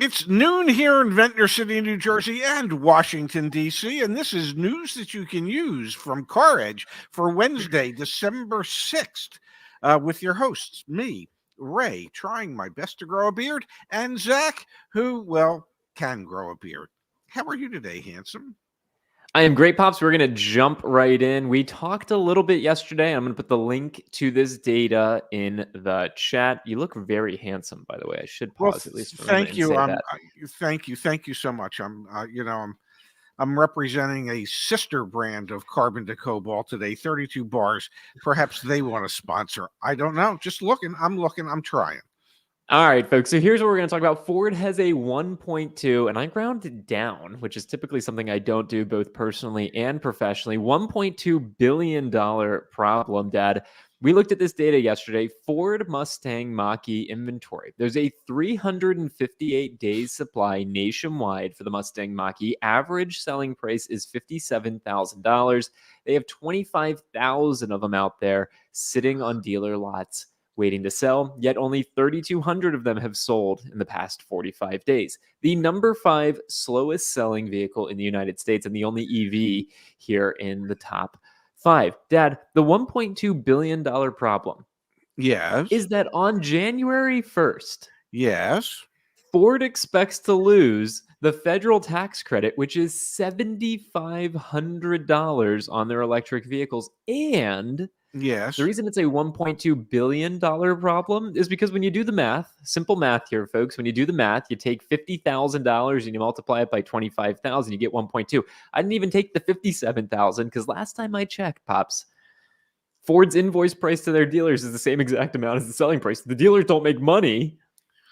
It's noon here in Ventnor City, New Jersey, and Washington, D.C., and this is news that you can use from CarEdge for Wednesday, December 6th, with your hosts, me, Ray, trying my best to grow a beard, and Zach, who, well, can grow a beard. How are you today, handsome? I am great, Pops. We're going to jump right in. We talked a little bit yesterday. I'm going to put the link to this data in the chat. You look very handsome, by the way. I should pause at least for a moment Thank and you. say that. Thank you so much. I'm representing a sister brand of Carbon to Cobalt today, 32 bars. Perhaps they want to sponsor. I don't know. Just looking. I'm trying. All right, folks. So here's what we're going to talk about. Ford has a 1.2, and I ground it down, which is typically something I don't do both personally and professionally. $1.2 billion problem, Dad. We looked at this data yesterday. Ford Mustang Mach-E inventory. There's a 358 days supply nationwide for the Mustang Mach-E. Average selling price is $57,000. They have 25,000 of them out there sitting on dealer lots waiting to sell, yet only 3,200 of them have sold in the past 45 days. The number 5 slowest selling vehicle in the United States and the only EV here in the top 5. Dad, the $1.2 billion problem is that on January 1st, Yes. Ford expects to lose the federal tax credit, which is $7,500 on their electric vehicles. And Yes. the reason it's a $1.2 billion problem is because when you do the math, simple math here, folks, when you do the math, you take $50,000 and you multiply it by 25,000, you get 1.2. I didn't even take the 57,000 because last time I checked, Pops, Ford's invoice price to their dealers is the same exact amount as the selling price. The dealers don't make money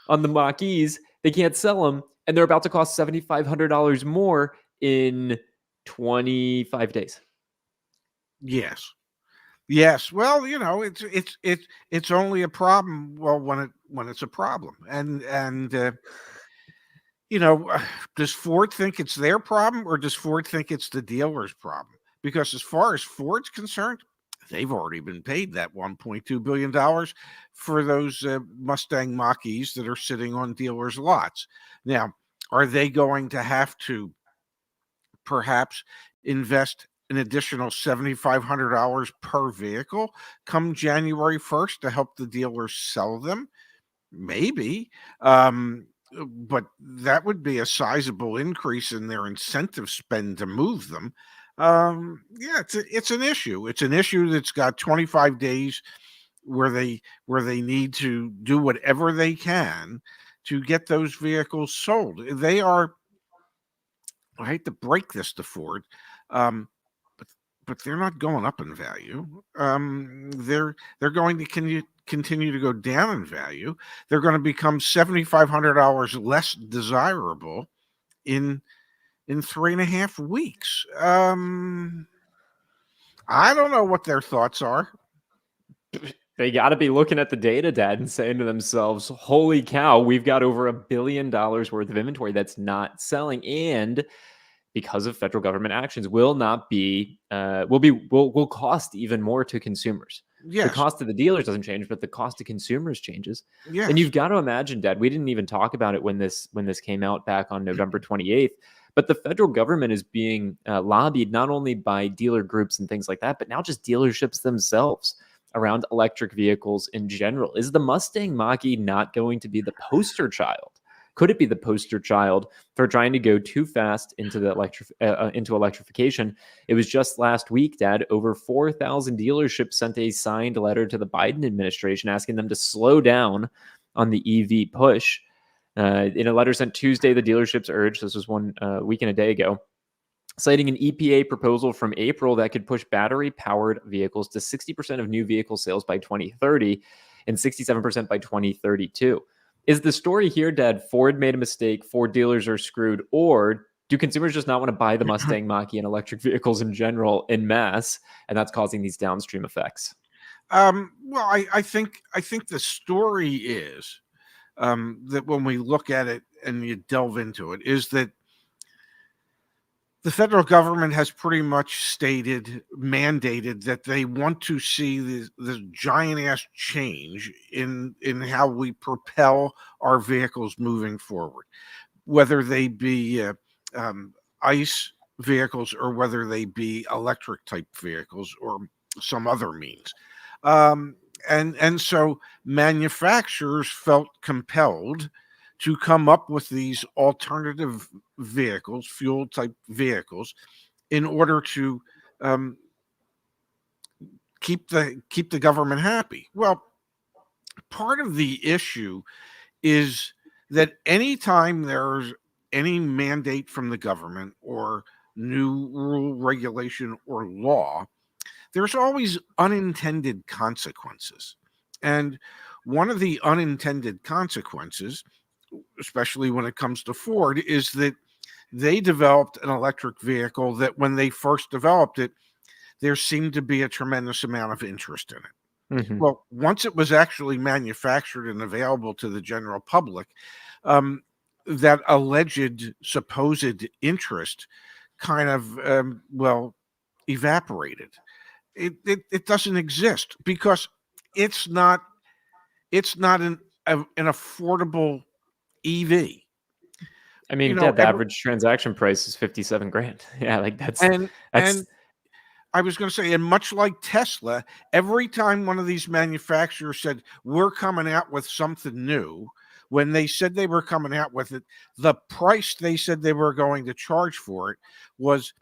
on the Mach-E's. They can't sell them, and they're about to cost $7,500 more in 25 days. Yes. Yes. Well, it's only a problem. Well, when it's a problem, and does Ford think it's their problem, or does Ford think it's the dealer's problem? Because as far as Ford's concerned, they've already been paid that $1.2 billion for those Mustang Mach-E's that are sitting on dealers' lots. Now, are they going to have to perhaps invest an additional $7,500 per vehicle come January 1st to help the dealers sell them? Maybe. But that would be a sizable increase in their incentive spend to move them. It's an issue. It's an issue that's got 25 days where they need to do whatever they can to get those vehicles sold. They are, I hate to break this to Ford, um, but they're not going up in value. They're going to continue to go down in value. They're going to become $7,500 less desirable in 3.5 weeks. I don't know what their thoughts are. They got to be looking at the data, Dad, and saying to themselves, holy cow, we've got over $1 billion worth of inventory that's not selling. And because of federal government actions, will cost even more to consumers. Yes. The cost of the dealers doesn't change, but the cost to consumers changes. Yes. And you've got to imagine, Dad, we didn't even talk about it when this came out back on November 28th. But the federal government is being lobbied not only by dealer groups and things like that, but now just dealerships themselves around electric vehicles in general. Is the Mustang Mach-E not going to be the poster child? Could it be the poster child for trying to go too fast into the electrification? It was just last week, Dad, over 4,000 dealerships sent a signed letter to the Biden administration asking them to slow down on the EV push. In a letter sent Tuesday, the dealerships urged, this was 1 week and a day ago, citing an EPA proposal from April that could push battery-powered vehicles to 60% of new vehicle sales by 2030 and 67% by 2032. Is the story here, Dad, Ford made a mistake, Ford dealers are screwed, or do consumers just not want to buy the Mustang Mach-E and electric vehicles in general in mass, and that's causing these downstream effects? Well, I think the story is that when we look at it and you delve into it, is that The federal government has pretty much mandated that they want to see this giant ass change in how we propel our vehicles moving forward, whether they be um, ICE vehicles or whether they be electric type vehicles or some other means. Um, and so manufacturers felt compelled to come up with these alternative vehicles, fuel type vehicles, in order to um, keep the government happy. Well, part of the issue is that anytime there's any mandate from the government or new rule, regulation, or law, there's always unintended consequences. And one of the unintended consequences, especially when it comes to Ford, is that they developed an electric vehicle that when they first developed it, there seemed to be a tremendous amount of interest in it. Mhm. Well, once it was actually manufactured and available to the general public, um, that alleged supposed interest kind of, evaporated. It doesn't exist because it's not an affordable EV. I mean, yeah, the average transaction price is 57 grand. Yeah, like And that's I was going to say, and much like Tesla, every time one of these manufacturers said, we're coming out with something new, when they said they were coming out with it, the price they said they were going to charge for it was,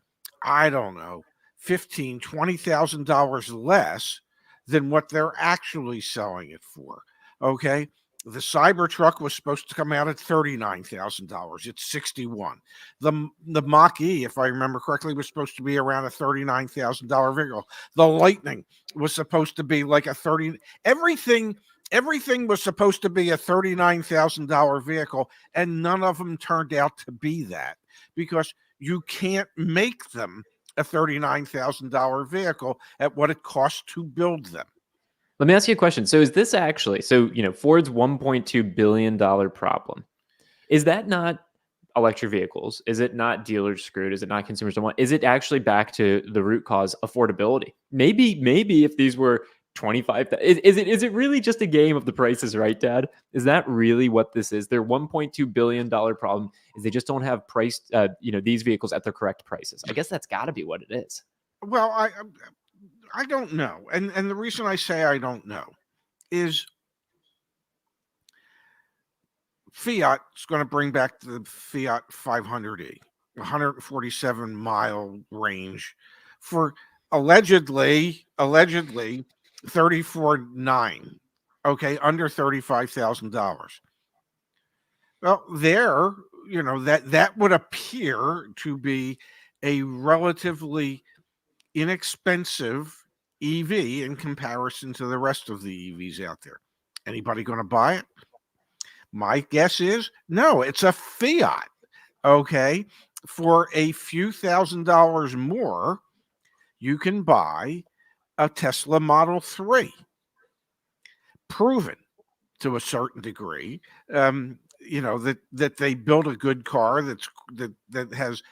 I don't know, $15,000, $20,000 less than what they're actually selling it for. Okay. The Cybertruck was supposed to come out at $39,000. It's 61. The Mach-E, if I remember correctly, was supposed to be around a $39,000 vehicle. The Lightning was supposed to be like a 30. Everything was supposed to be a $39,000 vehicle, and none of them turned out to be that because you can't make them a $39,000 vehicle at what it costs to build them. Let me ask you a question. So is this actually Ford's $1.2 billion problem? Is that not electric vehicles? Is it not dealers screwed? Is it not consumers don't want? Is it actually back to the root cause, affordability? Maybe if these were 25, is it really just a game of the prices right, Dad? Is that really what this is? Their $1.2 billion problem is they just don't have priced these vehicles at their correct prices. I guess that's got to be what it is. Well, I don't know, and the reason I say I don't know is Fiat is going to bring back the Fiat 500e, 147-mile range for allegedly 34.9. Okay, under $35,000. Well, that would appear to be a relatively inexpensive EV in comparison to the rest of the EVs out there. Anybody going to buy it? My guess is no, it's a Fiat. Okay. For a few $1,000s more, you can buy a Tesla Model 3. Proven to a certain degree, that they build a good car that has,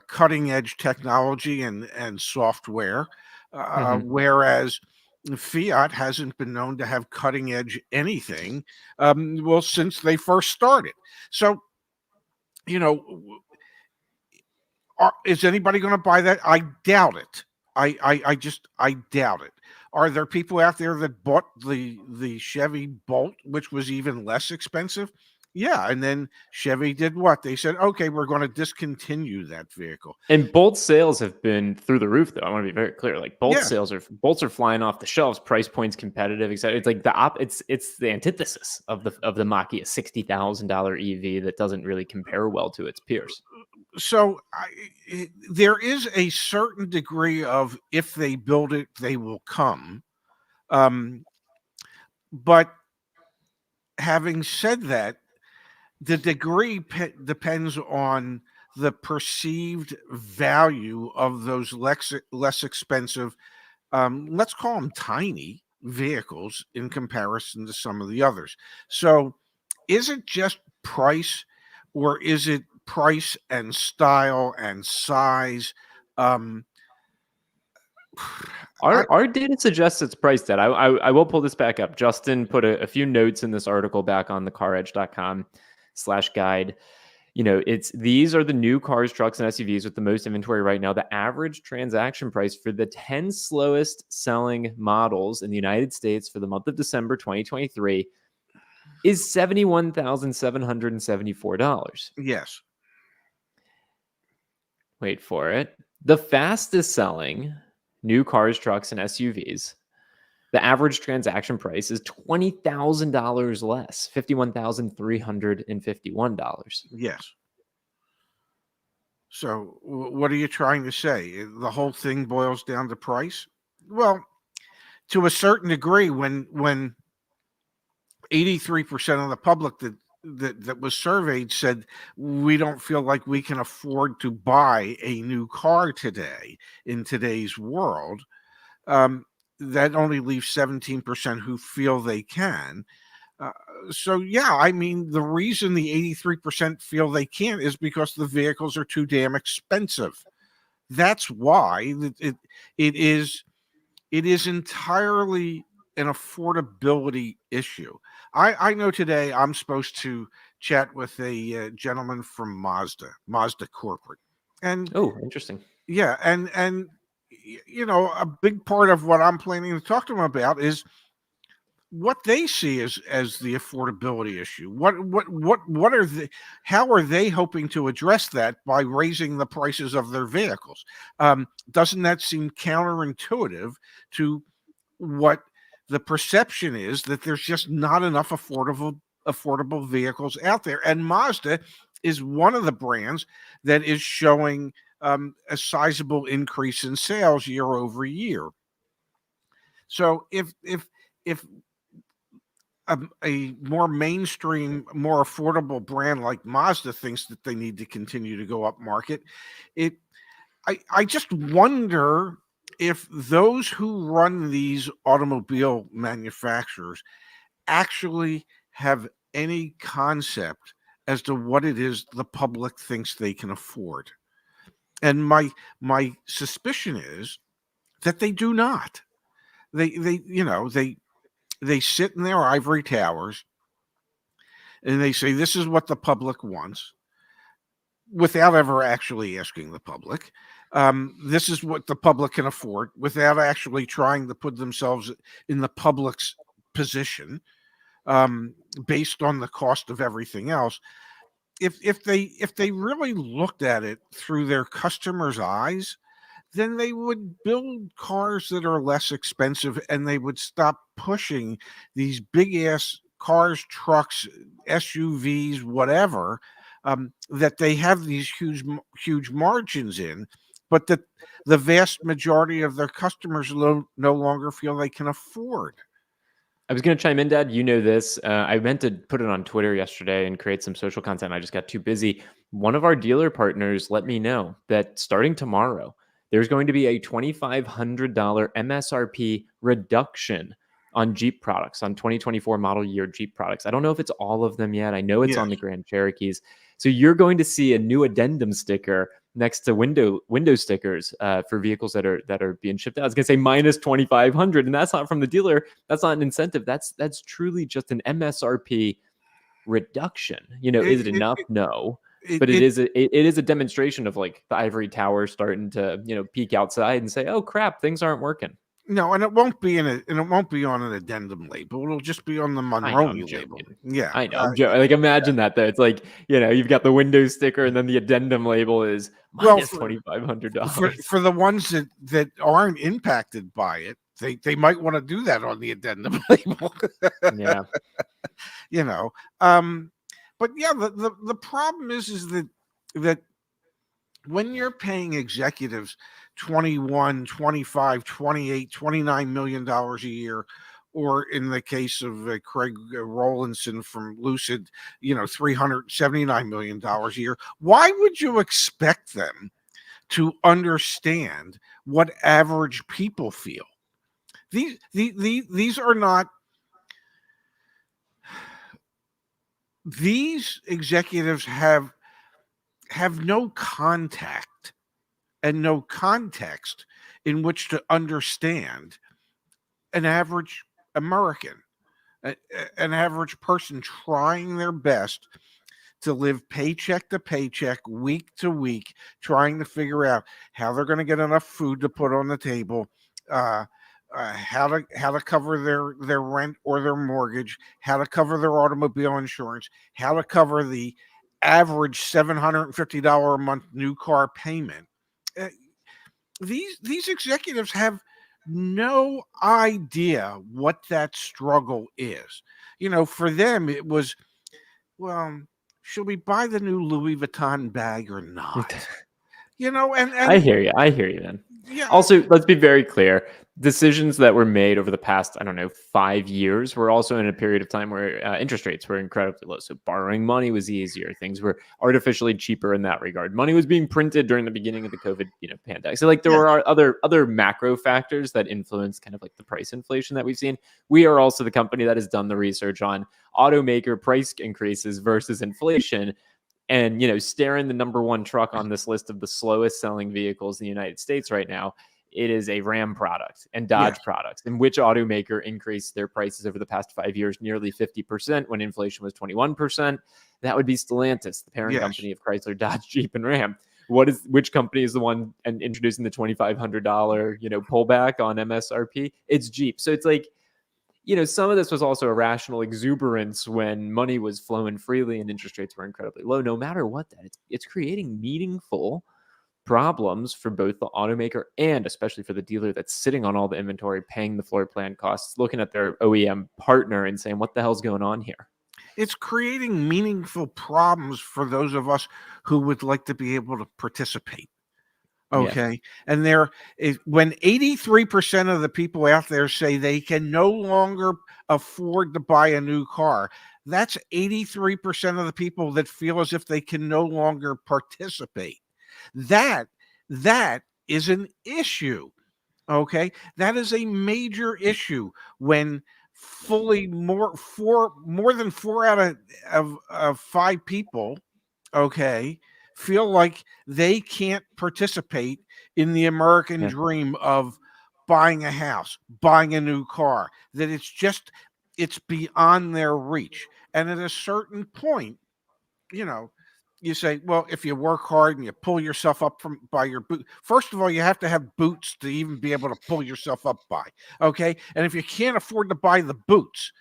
cutting edge technology and software, Mhm. whereas Fiat hasn't been known to have cutting edge anything, since they first started. So, you know, is anybody going to buy that? I doubt it. I doubt it. Are there people out there that bought the Chevy Bolt, which was even less expensive? Yeah, and then Chevy did what? They said, okay, we're going to discontinue that vehicle. And Bolt sales have been through the roof, though. I want to be very clear. Like Yeah. Bolts are flying off the shelves. Price points competitive, etc. It's like it's the antithesis of the Mach-E, a $60,000 EV that doesn't really compare well to its peers. So there is a certain degree of if they build it, they will come. But having said that, the degree depends on the perceived value of those less expensive, let's call them tiny vehicles in comparison to some of the others. So is it just price or is it price and style and size. Um, Our data suggests it's priced at. I will pull this back up. Justin put a few notes in this article back on the caredge.com/guide. These are the new cars, trucks, and SUVs with the most inventory right now. The average transaction price for the 10 slowest selling models in the United States for the month of December 2023 is $71,774. yes. Wait for it. The fastest selling new cars, trucks, and SUVs, the average transaction price is $20,000 less, $51,351. Yes. So what are you trying to say? The whole thing boils down to price? Well, to a certain degree, when 83% of the public that was surveyed said we don't feel like we can afford to buy a new car today in today's world, that only leaves 17% who feel they can. So yeah, I mean, the reason the 83% feel they can't is because the vehicles are too damn expensive. That's why it is entirely an affordability issue. I know today I'm supposed to chat with a gentleman from Mazda Corporate, and Oh, interesting. yeah, and a big part of what I'm planning to talk to him about is what they see as the affordability issue. What are they? How are they hoping to address that by raising the prices of their vehicles? Doesn't that seem counterintuitive to what the perception is, that there's just not enough affordable vehicles out there? And Mazda is one of the brands that is showing a sizable increase in sales year over year. So if a more mainstream, more affordable brand like Mazda thinks that they need to continue to go up market, I just wonder if those who run these automobile manufacturers actually have any concept as to what it is the public thinks they can afford. And my suspicion is that they do not. They sit in their ivory towers and they say this is what the public wants, without ever actually asking the public. This is what the public can afford, without actually trying to put themselves in the public's position, based on the cost of everything else. If they really looked at it through their customers' eyes, then they would build cars that are less expensive, and they would stop pushing these big ass cars, trucks, SUVs, whatever, that they have these huge margins in, but that the vast majority of their customers no longer feel they can afford. I was going to chime in, Dad. You know this. I meant to put it on Twitter yesterday and create some social content. I just got too busy. One of our dealer partners let me know that starting tomorrow, there's going to be a $2,500 MSRP reduction on Jeep products, on 2024 model year Jeep products. I don't know if it's all of them yet. I know it's on the Grand Cherokees. So you're going to see a new addendum sticker next to window stickers for vehicles that are being shipped out. I was gonna say minus 2,500, and that's not from the dealer. That's not an incentive. That's truly just an MSRP reduction. Is it enough? No, but it is a demonstration of like the ivory tower starting to peek outside and say, oh crap, things aren't working. No, and it won't be on an addendum label. It'll just be on the Monroney label. Yeah, I know. Like imagine that though. It's like you've got the window sticker, and then the addendum label is minus $2,500 for the ones that aren't impacted by it. They might want to do that on the addendum label. Yeah, but yeah, the problem is that when you're paying executives 21, 25, 28, 29 million dollars a year, or in the case of Craig Rowlandson from Lucid, $379 million a year, why would you expect them to understand what average people feel? These are not. These executives have have no contact and no context in which to understand an average American, an average person trying their best to live paycheck to paycheck, week to week, trying to figure out how they're going to get enough food to put on the table, uh, how to cover their rent or their mortgage, how to cover their automobile insurance, how to cover the average $750 a month new car payment. Uh, these executives have no idea what that struggle is. For them it was, well, should we buy the new Louis Vuitton bag or not? I And hear you. I hear you, man. yeah, Also, let's be very clear. Decisions that were made over the past, I don't know, 5 years were also in a period of time where interest rates were incredibly low. So borrowing money was easier. Things were artificially cheaper in that regard. Money was being printed during the beginning of the COVID, pandemic. So like there yeah, were other macro factors that influence kind of like the price inflation that we've seen. We are also the company that has done the research on automaker price increases versus inflation. And staring the number one truck on this list of the slowest selling vehicles in the United States right now, it is a Ram product and yes, Dodge products. And which automaker increased their prices over the past 5 years nearly 50% when inflation was 21%? That would be Stellantis, the parent yes. company of Chrysler, Dodge, Jeep, and Ram. Which company is the one and introducing the $2,500 pullback on MSRP? It's Jeep. So it's like, some of this was also irrational exuberance when money was flowing freely and interest rates were incredibly low. No matter what, it's creating meaningful problems for both the automaker and especially for the dealer that's sitting on all the inventory, paying the floor plan costs, looking at their OEM partner and saying, what the hell's going on here? It's creating meaningful problems for those of us who would like to be able to participate. Yeah. Okay. And when 83% of the people out there say they can no longer afford to buy a new car, that's 83% of the people that feel as if they can no longer participate. That is an issue. Okay. That is a major issue when more than four out of five people, okay, feel like they can't participate in the American Yeah. dream of buying a house, buying a new car, that it's beyond their reach. And at a certain point, you say, well, if you work hard and you pull yourself up from by your boot, first of all, you have to have boots to even be able to pull yourself up by. Okay. And if you can't afford to buy the boots,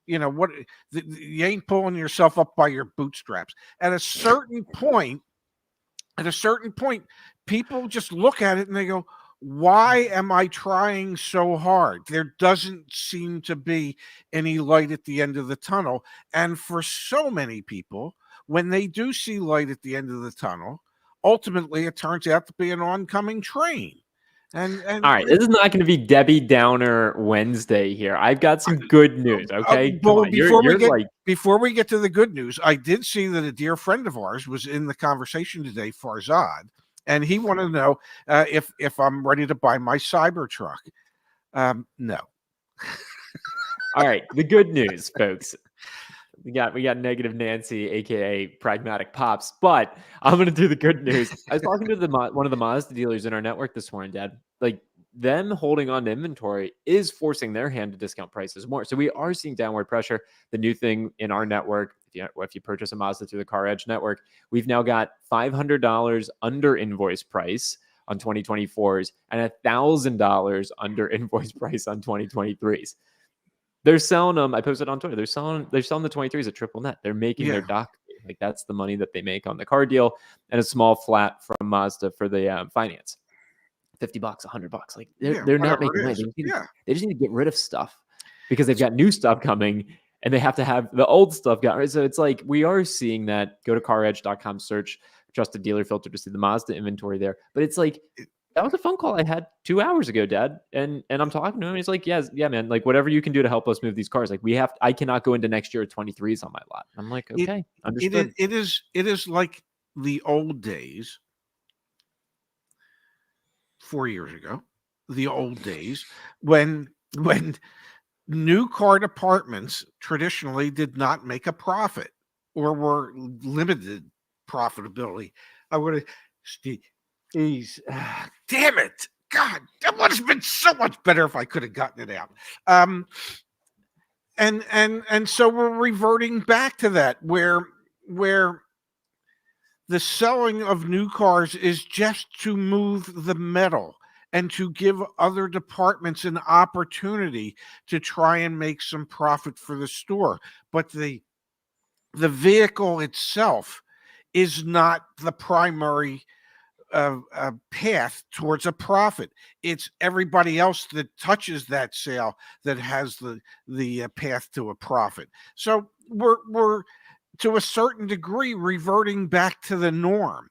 what, you ain't pulling yourself up by your bootstraps. At a certain point, people just look at it and they go, why am I trying so hard? There doesn't seem to be any light at the end of the tunnel. And for so many people, when they do see light at the end of the tunnel, ultimately it turns out to be an oncoming train. And All right, this is not going to be Debbie Downer Wednesday here. I've got some good news. Okay, come well, on. You're like, before we get to the good news, I did see that a dear friend of ours was in the conversation today, Farzad, and he wanted to know if I'm ready to buy my Cybertruck. No. all right. The good news, folks. We got negative Nancy, aka Pragmatic Pops, but I'm gonna do the good news. I was talking to one of the Mazda dealers in our network this morning, Dad. Like them holding on to inventory is forcing their hand to discount prices more. So we are seeing downward pressure. The new thing in our network, if you purchase a Mazda through the CarEdge network, we've now got $500 under invoice price on 2024s and $1,000 under invoice price on 2023s. They're selling them. I posted on Twitter. They're selling the 23s at triple net. They're making their doc. Like that's the money that they make on the car deal, and a small flat from Mazda for the finance. $50, $100. Like they're not making money. They just need to get rid of stuff because they've got new stuff coming, and they have to have the old stuff got right. So it's like we are seeing that. Go to CarEdge.com, search trusted dealer filter to see the Mazda inventory there. But it's like that was a phone call I had 2 hours ago, Dad. And I'm talking to him. He's like, yeah, man, like whatever you can do to help us move these cars. Like I cannot go into next year with 23s on my lot. I'm like, okay, understood. It is like the old days 4 years ago, the old days when new car departments traditionally did not make a profit or were limited profitability. I would have. Steve, he's damn it. God, that would have been so much better if I could have gotten it out. And so we're reverting back to that where the selling of new cars is just to move the metal and to give other departments an opportunity to try and make some profit for the store. But the vehicle itself is not the primary path towards a profit. It's everybody else that touches that sale that has the path to a profit. So we're to a certain degree reverting back to the norm,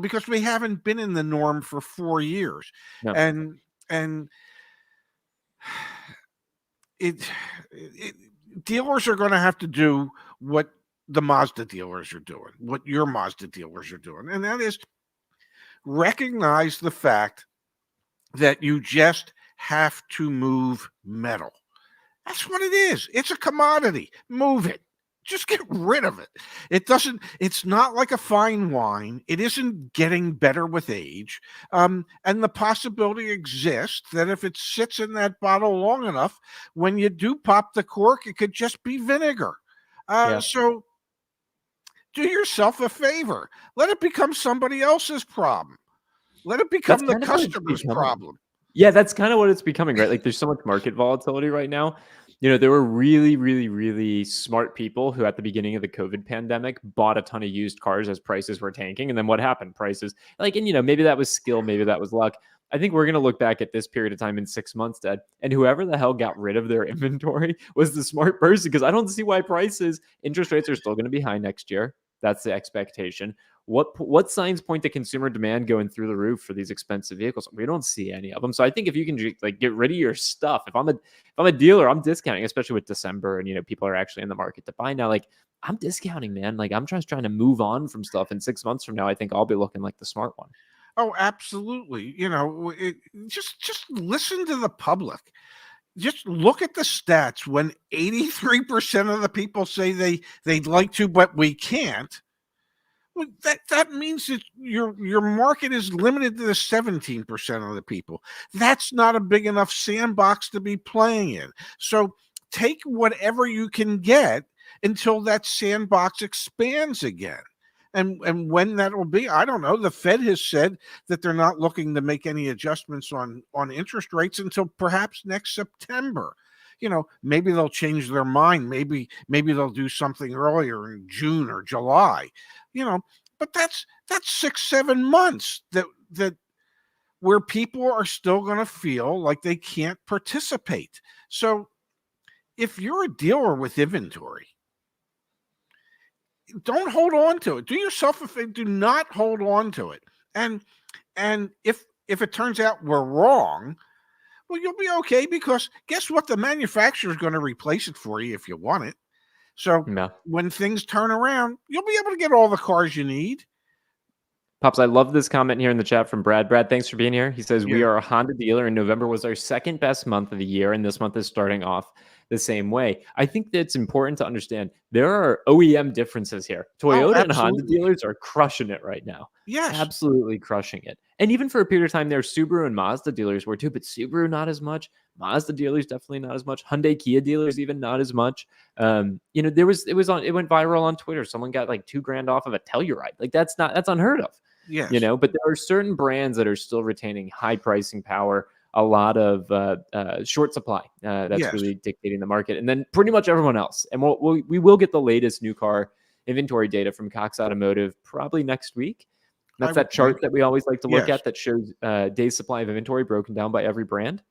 because we haven't been in the norm for 4 years. No. And it dealers are going to have to do what the Mazda dealers are doing, what your Mazda dealers are doing, and that is recognize the fact that you just have to move metal. That's what it is. It's a commodity. Move it. Just get rid of it. It's not like a fine wine. It isn't getting better with age. And the possibility exists that if it sits in that bottle long enough, when you do pop the cork, it could just be vinegar. So do yourself a favor. Let it become somebody else's problem. Let it become the customer's problem. Yeah, that's kind of what it's becoming, right? Like there's so much market volatility right now. There were really, really, really smart people who at the beginning of the COVID pandemic bought a ton of used cars as prices were tanking. And then what happened? Prices and maybe that was skill, maybe that was luck. I think we're going to look back at this period of time in 6 months, Dad, and whoever the hell got rid of their inventory was the smart person, because I don't see why interest rates are still going to be high next year. That's the expectation. What signs point to consumer demand going through the roof for these expensive vehicles? We don't see any of them. So I think if you can get rid of your stuff, if I'm a dealer, I'm discounting, especially with December and people are actually in the market to buy now. Like I'm discounting, man. Like I'm just trying to move on from stuff. And 6 months from now, I think I'll be looking like the smart one. Oh, absolutely. Just listen to the public. Just look at the stats. When 83% of the people say they'd like to, but we can't. Well, that means that your market is limited to the 17% of the people. That's not a big enough sandbox to be playing in. So take whatever you can get until that sandbox expands again. And when that will be, I don't know. The Fed has said that they're not looking to make any adjustments on interest rates until perhaps next September. Maybe they'll change their mind. Maybe they'll do something earlier in June or July. But that's 6-7 months that where people are still going to feel like they can't participate. So if you're a dealer with inventory, don't hold on to it. Do yourself a favor. Do not hold on to it. And if it turns out we're wrong, well, you'll be okay, because guess what? The manufacturer is going to replace it for you if you want it. So when things turn around, you'll be able to get all the cars you need. Pops, I love this comment here in the chat from Brad. Brad, thanks for being here. He says, we are a Honda dealer, and November was our second best month of the year, and this month is starting off the same way. I think that it's important to understand there are OEM differences here. Toyota and Honda dealers are crushing it right now. Yes. Absolutely crushing it. And even for a period of time there, Subaru and Mazda dealers were too, but Subaru not as much. Mazda dealers definitely not as much. Hyundai, Kia dealers even not as much. It went viral on Twitter. Someone got like $2,000 off of a Telluride. Like that's unheard of. Yes. But there are certain brands that are still retaining high pricing power, a lot of short supply that's really dictating the market, and then pretty much everyone else. And we will get the latest new car inventory data from Cox Automotive probably next week. That's that chart that we always like to look at that shows days supply of inventory broken down by every brand.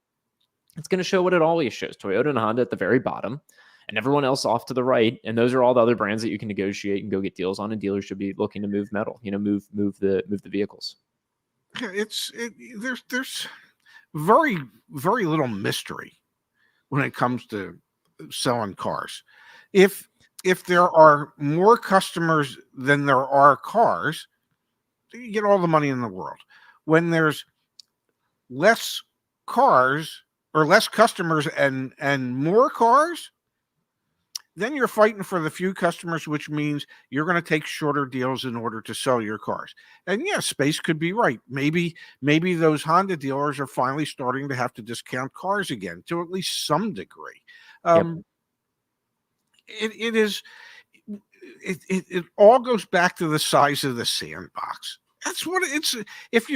It's going to show what it always shows: Toyota and Honda at the very bottom, and everyone else off to the right. And those are all the other brands that you can negotiate and go get deals on. And dealers should be looking to move metal, move the vehicles. There's very, very little mystery when it comes to selling cars. If there are more customers than there are cars, you get all the money in the world. When there's less cars or less customers and more cars, then you're fighting for the few customers, which means you're going to take shorter deals in order to sell your cars. And yeah, Space could be right. Maybe those Honda dealers are finally starting to have to discount cars again to at least some degree. Yep. It is it all goes back to the size of the sandbox. That's what it's. If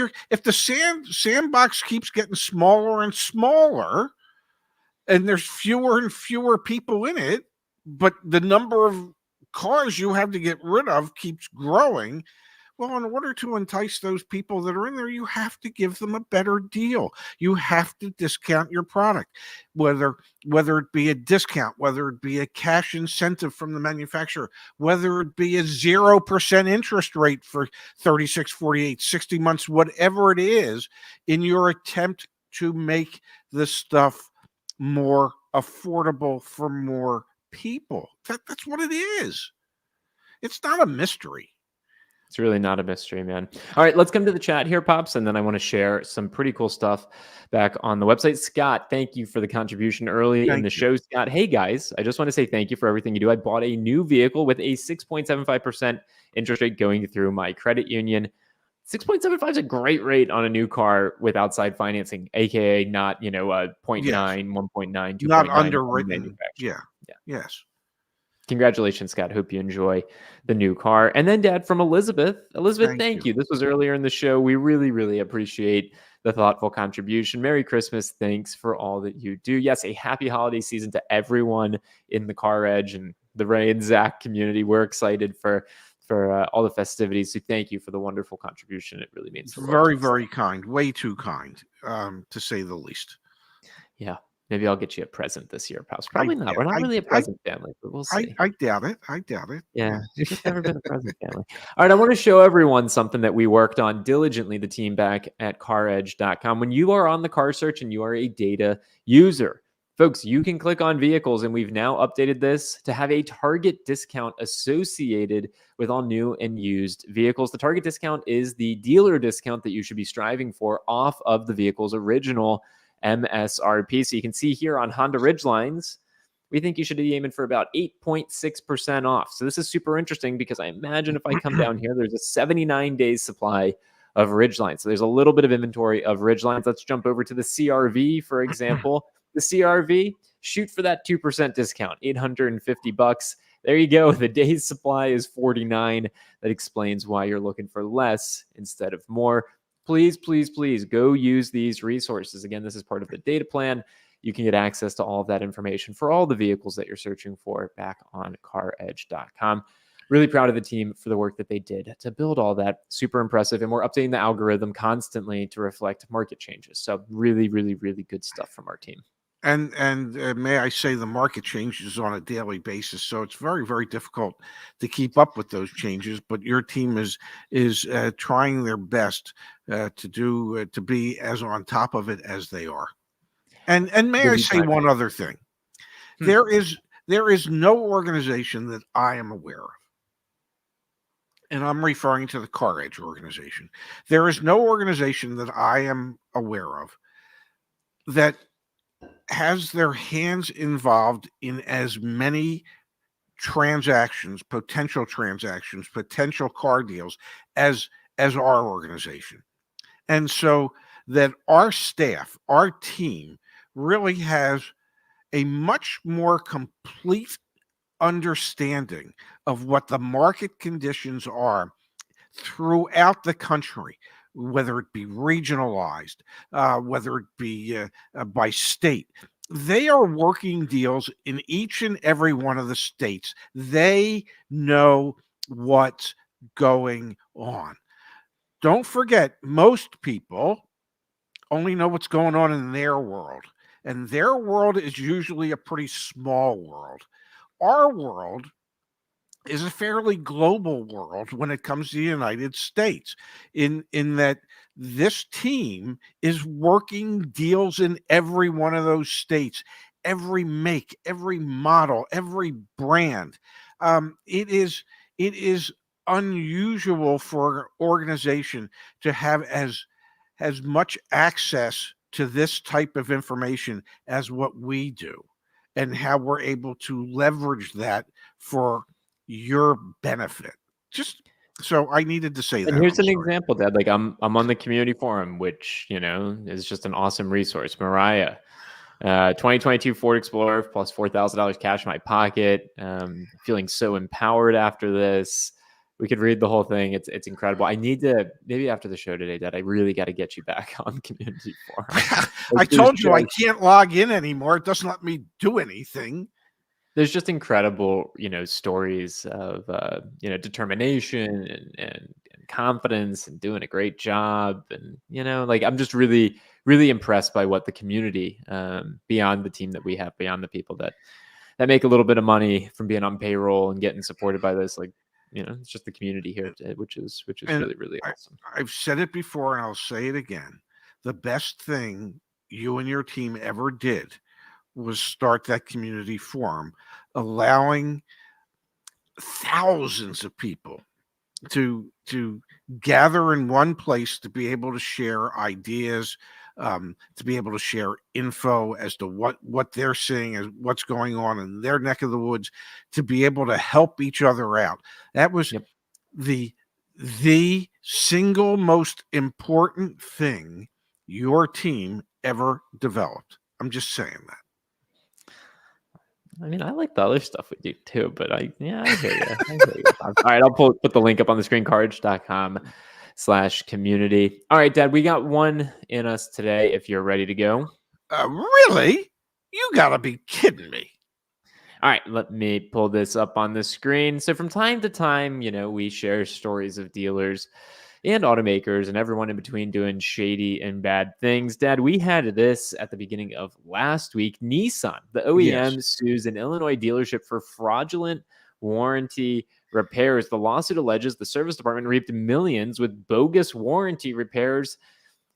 the sandbox keeps getting smaller and smaller, and there's fewer and fewer people in it, but the number of cars you have to get rid of keeps growing. Well, in order to entice those people that are in there, you have to give them a better deal. You have to discount your product, whether it be a discount, whether it be a cash incentive from the manufacturer, whether it be a 0% interest rate for 36, 48, 60 months, whatever it is, in your attempt to make the stuff more affordable for more people. That's what it is. It's not a mystery. It's really not a mystery, man. All right, let's come to the chat here, Pops, and then I want to share some pretty cool stuff back on the website. Scott, thank you for the contribution early in the show. Scott, hey, guys, I just want to say thank you for everything you do. I bought a new vehicle with a 6.75% interest rate going through my credit union. 6.75 is a great rate on a new car with outside financing, aka not, 0.9, 1.9, 2.9. Not underwritten. Yeah. Yes. Congratulations, Scott. Hope you enjoy the new car. And then, Dad, from Elizabeth. Elizabeth, thank you. This was earlier in the show. We really, really appreciate the thoughtful contribution. Merry Christmas. Thanks for all that you do. Yes, a happy holiday season to everyone in the CarEdge and the Ray and Zach community. We're excited for all the festivities. So thank you for the wonderful contribution. It really means very, very kind. Way too kind, to say the least. Yeah. Maybe I'll get you a present this year, Pops. Probably not. We're not really a present family, but we'll see. I doubt it. Yeah, we've never been a present family. All right, I want to show everyone something that we worked on diligently, the team back at CarEdge.com. When you are on the car search and you are a data user, folks, you can click on vehicles, and we've now updated this to have a target discount associated with all new and used vehicles. The target discount is the dealer discount that you should be striving for off of the vehicle's original MSRP. So you can see here on Honda Ridgelines, we think you should be aiming for about 8.6% off. So this is super interesting because I imagine if I come down here, there's a 79 days supply of Ridgelines. So there's a little bit of inventory of Ridgelines. Let's jump over to the CRV, for example. The CRV, shoot for that 2% discount, $850. There you go. The day's supply is 49. That explains why you're looking for less instead of more. Please, please, please go use these resources. Again, this is part of the data plan. You can get access to all of that information for all the vehicles that you're searching for back on CarEdge.com. Really proud of the team for the work that they did to build all that. Super impressive. And we're updating the algorithm constantly to reflect market changes. So really, really, really good stuff from our team. And may I say, the market changes on a daily basis, so it's very, very difficult to keep up with those changes. But your team is trying their best to be as on top of it as they are. And may I say one other thing? There is no organization that I am aware of, and I'm referring to the CarEdge organization. There is no organization that I am aware of that has their hands involved in as many potential car deals as our organization. And so that our staff, our team really has a much more complete understanding of what the market conditions are throughout the country, whether it be regionalized, whether it be by state. They are working deals in each and every one of the states. They know what's going on. Don't forget, most people only know what's going on in their world, and their world is usually a pretty small world. Our world is a fairly global world when it comes to the United States, in that this team is working deals in every one of those states, every make, every model, every brand. It is unusual for an organization to have as much access to this type of information as what we do. and how we're able to leverage that for your benefit. Just so I needed to say that. And here's I'm an sorry. example, Dad. Like I'm on the community forum, which is just an awesome resource. Mariah, 2022 Ford Explorer plus $4,000 cash in my pocket. Feeling so empowered after this. We could read the whole thing. It's incredible. I need to, maybe after the show today, Dad, I really got to get you back on the community forum. I Like, told you I can't log in anymore. It doesn't let me do anything. there's just incredible, stories of, determination and confidence and doing a great job. And, like, I'm just really, really impressed by what the community, beyond the team that we have, beyond the people that make a little bit of money from being on payroll and getting supported by this, like, it's just the community here, which is And really, really awesome. I've said it before and I'll say it again. The best thing you and your team ever did was start that community forum, allowing thousands of people to gather in one place to be able to share ideas, to be able to share info as to what they're seeing as what's going on in their neck of the woods, to be able to help each other out. That was Yep. the single most important thing your team ever developed. I'm just saying that. I mean, I like the other stuff we do too, but I hear you. All right, I'll put the link up on the screen, CarEdge.com/community. All right, Dad, we got one in us today. If you're ready to go. Really? You gotta be kidding me. All right, let me pull this up on the screen. So from time to time, we share stories of dealers and automakers and everyone in between doing shady and bad things. Dad, we had this at the beginning of last week. Nissan, the OEM, Yes. sues an Illinois dealership for fraudulent warranty repairs. The lawsuit alleges the service department reaped millions with bogus warranty repairs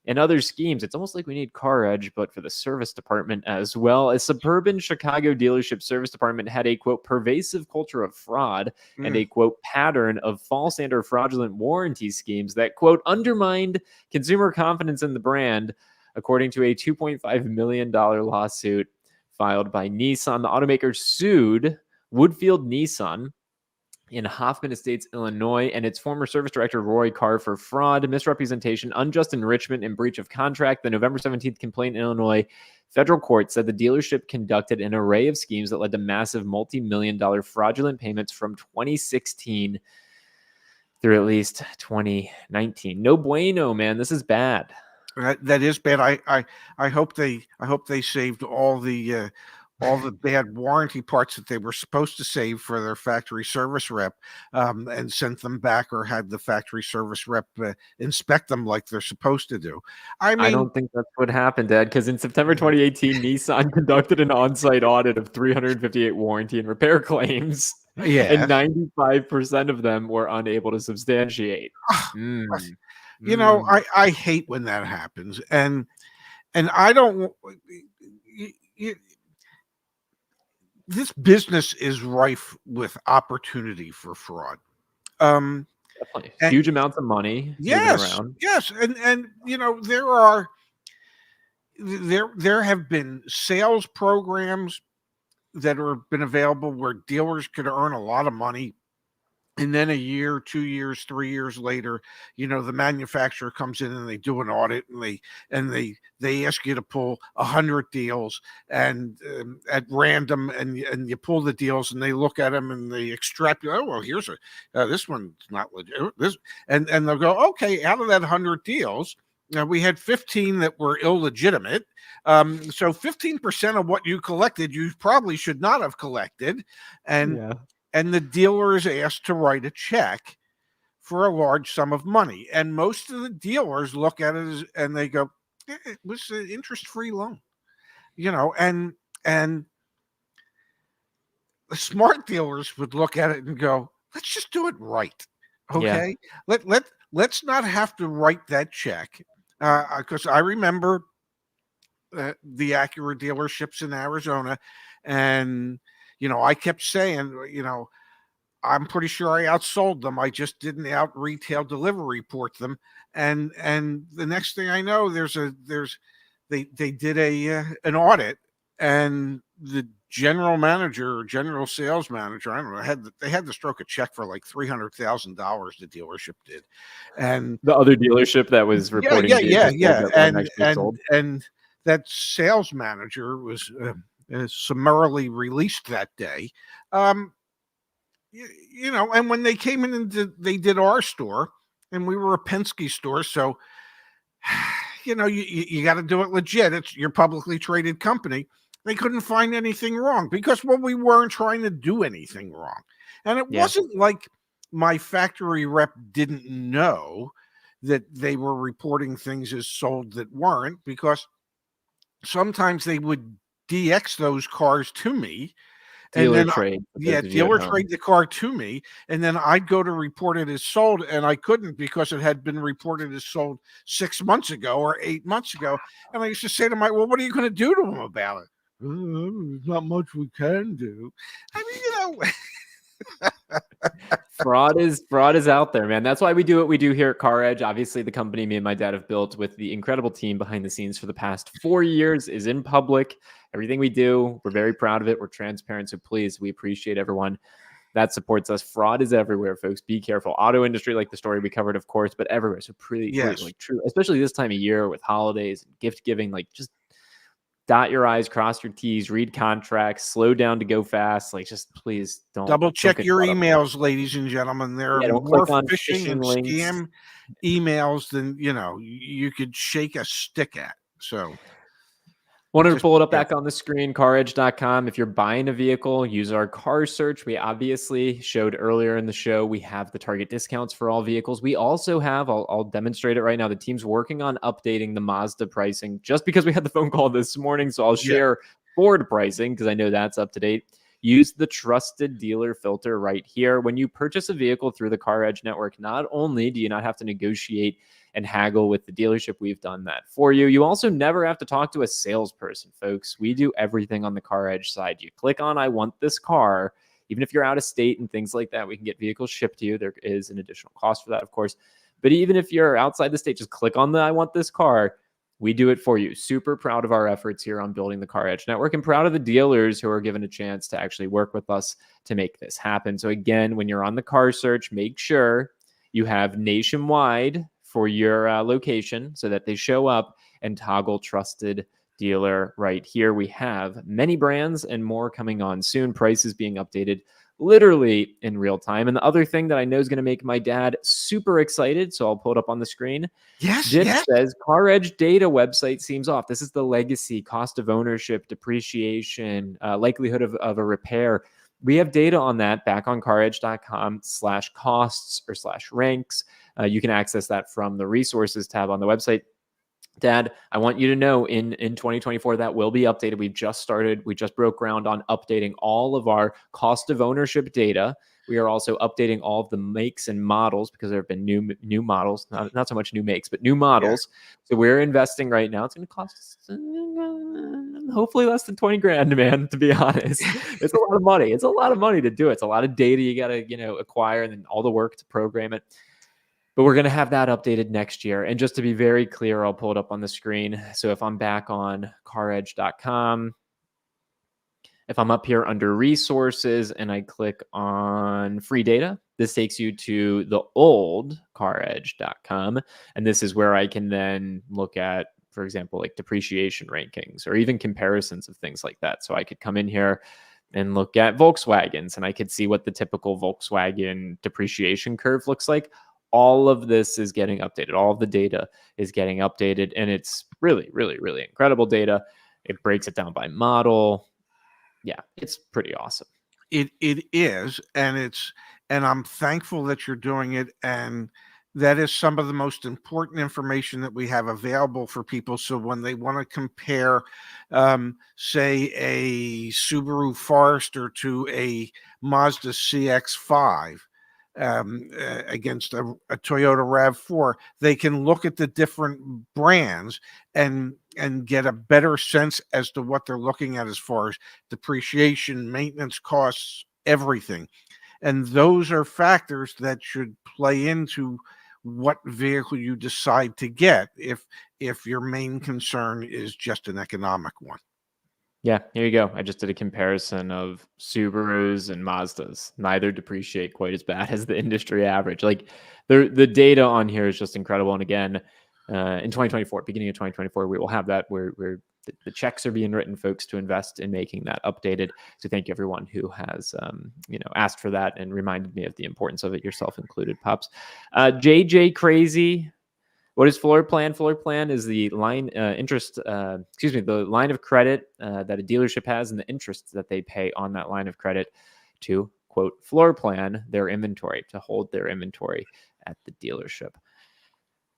and other schemes. It's almost like we need CarEdge, but for the service department as well. A suburban Chicago dealership service department had a, quote, pervasive culture of fraud and a, quote, pattern of false and or fraudulent warranty schemes that, quote, undermined consumer confidence in the brand, according to a $2.5 million lawsuit filed by Nissan. The automaker sued Woodfield Nissan in Hoffman Estates, Illinois, and its former service director, Roy Carr, for fraud, misrepresentation, unjust enrichment, and breach of contract. The November 17th complaint in Illinois federal court said the dealership conducted an array of schemes that led to massive multi-million-dollar fraudulent payments from 2016 through at least 2019. No bueno, man. This is bad. That is bad. I hope they saved all the bad warranty parts that they were supposed to save for their factory service rep, and sent them back, or had the factory service rep inspect them like they're supposed to do. I mean, I don't think that's what happened, Dad, because in September 2018, Nissan conducted an on-site audit of 358 warranty and repair claims, yeah, and 95% of them were unable to substantiate. Mm. I hate when that happens, and I don't. This business is rife with opportunity for fraud. Definitely. Huge amounts of money moving around. Yes, and there have been sales programs that have been available where dealers could earn a lot of money, and then a year, 2 years, 3 years later, the manufacturer comes in and they do an audit, and they ask you to pull 100 deals and at random, and you pull the deals, and they look at them and they extrapolate. Oh, well, here's this one's not legit. This, and they'll go, okay, out of that 100 deals, we had 15 that were illegitimate. So 15% of what you collected, you probably should not have collected, and the dealer is asked to write a check for a large sum of money. And most of the dealers look at it and they go, it was an interest-free loan, and the smart dealers would look at it and go, let's just do it right. Okay. Yeah. Let's not have to write that check. Because I remember the Acura dealerships in Arizona, and I kept saying, I'm pretty sure I outsold them. I just didn't out retail delivery report them. And the next thing I know, they did an audit and the general manager or general sales manager, I don't know, they had to stroke a check for like $300,000. The dealership did, and The other dealership that was reporting vehicles sold that weren't actually sold. and that sales manager was summarily released that day. Um, you know, and when they came in and they did our store, and we were a Penske store, so you know, you got to do it legit. It's your publicly traded company. They couldn't find anything wrong because, well, we weren't trying to do anything wrong. And it wasn't like my factory rep didn't know that they were reporting things as sold that weren't, because sometimes they would DX those cars to me. Dealer trade. Dealer trade the car to me, and then I'd go to report it as sold, and I couldn't because it had been reported as sold 6 months ago or 8 months ago. And I used to say to my, well, what are you going to do to them about it? There's not much we can do. I mean, you know. fraud is out there, man. That's why we do what we do here at CarEdge. Obviously, the company me and my dad have built with the incredible team behind the scenes for the past 4 years is in public. Everything we do, we're very proud of it. We're transparent. So please, we appreciate everyone that supports us. Fraud is everywhere, folks. Be careful. Auto industry, like the story we covered, of course, but everywhere. So pretty, like true, especially this time of year with holidays and gift giving, like just dot your I's, cross your T's, read contracts, slow down to go fast. Like, just please don't double check your emails, ladies and gentlemen. There are more phishing and scam emails than, you know, you could shake a stick at. So wanted to pull it up back on the screen, CarEdge.com. If you're buying a vehicle, use our car search. We obviously showed earlier in the show, we have the target discounts for all vehicles. We also have, I'll demonstrate it right now, the team's working on updating the Mazda pricing just because we had the phone call this morning. So I'll share Ford pricing because I know that's up to date. Use the trusted dealer filter right here. When you purchase a vehicle through the CarEdge network, not only do you not have to negotiate and haggle with the dealership, we've done that for you. You also never have to talk to a salesperson, folks. We do everything on the CarEdge side. You click on, I want this car. Even if you're out of state and things like that, we can get vehicles shipped to you. There is an additional cost for that, of course. But even if you're outside the state, just click on the, I want this car. We do it for you. Super proud of our efforts here on building the CarEdge network, and proud of the dealers who are given a chance to actually work with us to make this happen. So again, when you're on the car search, make sure you have nationwide for your location so that they show up, and toggle trusted dealer right here. We have many brands and more coming on soon. Prices being updated literally in real time. And the other thing that I know is going to make my dad super excited, so I'll pull it up on the screen. This says CarEdge data website seems off. This is the legacy, cost of ownership, depreciation, likelihood of a repair. We have data on that back on CarEdge.com/costs or /ranks. You can access that from the resources tab on the website. Dad, I want you to know in 2024 that will be updated. We just broke ground on updating all of our cost of ownership data. We are also updating all of the makes and models because there have been new models, not so much new makes, but new models. So we're investing right now. It's going to cost us hopefully less than 20 grand, man, to be honest. It's a lot of money. It's a lot of money to do it. It's a lot of data you got to, acquire, and then all the work to program it. But we're going to have that updated next year. And just to be very clear, I'll pull it up on the screen. So if I'm back on CarEdge.com, if I'm up here under resources and I click on free data, this takes you to the old CarEdge.com. And this is where I can then look at, for example, like depreciation rankings or even comparisons of things like that. So I could come in here and look at Volkswagens, and I could see what the typical Volkswagen depreciation curve looks like. All of this is getting updated. All of the data is getting updated, and it's really, really, really incredible data. It breaks it down by model. Yeah, it's pretty awesome. It is, and I'm thankful that you're doing it, and that is some of the most important information that we have available for people. So when they want to compare, say, a Subaru Forester to a Mazda CX-5, against a Toyota RAV4, they can look at the different brands and get a better sense as to what they're looking at as far as depreciation, maintenance costs, everything. And those are factors that should play into what vehicle you decide to get if your main concern is just an economic one. Yeah, here you go. I just did a comparison of Subarus and Mazdas. Neither depreciate quite as bad as the industry average. Like the data on here is just incredible. And again, in 2024, beginning of 2024, we will have that where the checks are being written, folks, to invest in making that updated. So thank you everyone who has asked for that and reminded me of the importance of it, yourself included, Pops. JJ Crazy. What is floor plan? Floor plan is the line the line of credit that a dealership has and the interest that they pay on that line of credit to, quote, floor plan their inventory, to hold their inventory at the dealership.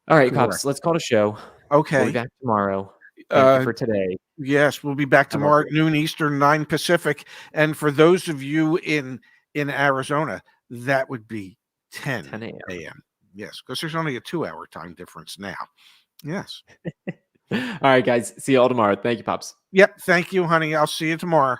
All right, Correct. Pops, let's call it a show. Okay. We'll be back tomorrow. Thank you for today. Yes, we'll be back tomorrow at noon Eastern, 9 Pacific. And for those of you in Arizona, that would be 10 a.m. Yes, because there's only a 2-hour time difference now. Yes. All right, guys. See you all tomorrow. Thank you, Pops. Yep. Thank you, honey. I'll see you tomorrow.